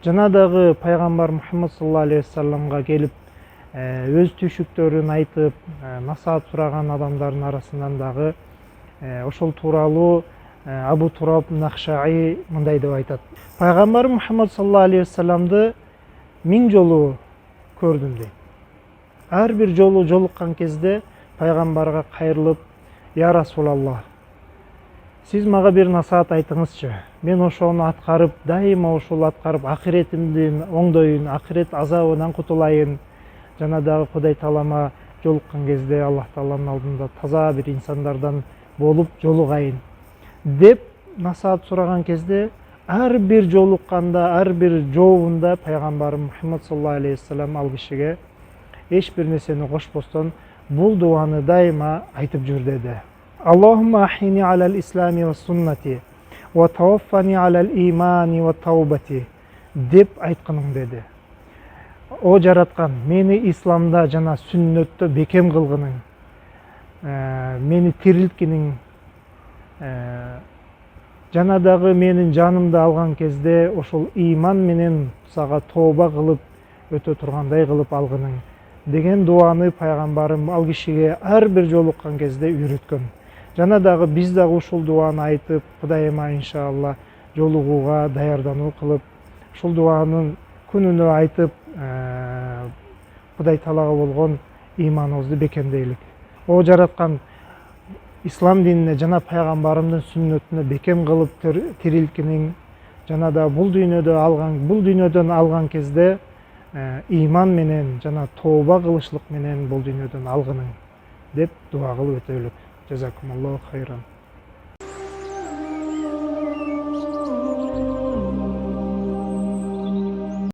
Жана дагы пайгамбар Мухаммад саллаллаху алейхи вассаламга келип өз түйшүктөрүн айтып, насаат сураган адамдардын арасынан дагы ошол тууралуу Абу Тураб Нахшаи мындай деп айтат. Пайгамбар Мухаммад саллаллаху алейхи вассаламды 1000 жолу көрдүм дейт. Ар бир жолу жолуккан кезде пайгамбарга кайрылып, я Расулаллах, сиз мага бир насаат айтыңызчы. Мен ошону аткарып, дайыма ошол аткарып, акыретимди оңдоюн, акырет азабынан кутулайын. Жана дагы Кудай Таалама жолуккан кезде Аллах Тааланын алдында таза бир инсандардан болуп жолугайын деп насаат сураган кезде, ар бир жолукканда, ар бир жообунда пайгамбарым Мухаммад саллаллаху алейхи вассалам ал кишиге эч бир нерсени кошпостон бул дуаны дайыма айтып жүр деди. Аллахумма ахини алал ислами ва суннати ва таваффани алал имани ва таубати деп айтканың деди. О жараткан, мени исламда жана сүннөттө бекем кылгының, мени тирилткениң, жана дагы менин жанымды алган кезде ошол иман менен сага тооба кылып өтө тургандай кылып алгының деген дуаны пайгамбарым ал кишиге ар бир жолуккан кезде үйрөткөн. Жана дагы биз дагы ушул дуаны айтып, Кудайыма иншалла жолугууга даярдануу кылып, ушул дуанын күнүнө айтып, Кудай Таалага болгон иманыбызды бекемдейлик. О жараткан, ислам динине жана пайгамбарымдын сүннөтүнө бекем кылып тирилткениң, жана да бул дүйнөдөн алган кезде иман менен жана тооба кылышлык менен бул дүйнөдөн алгының деп дуа кылып өтөлүк. Жазакумуллаху хайран.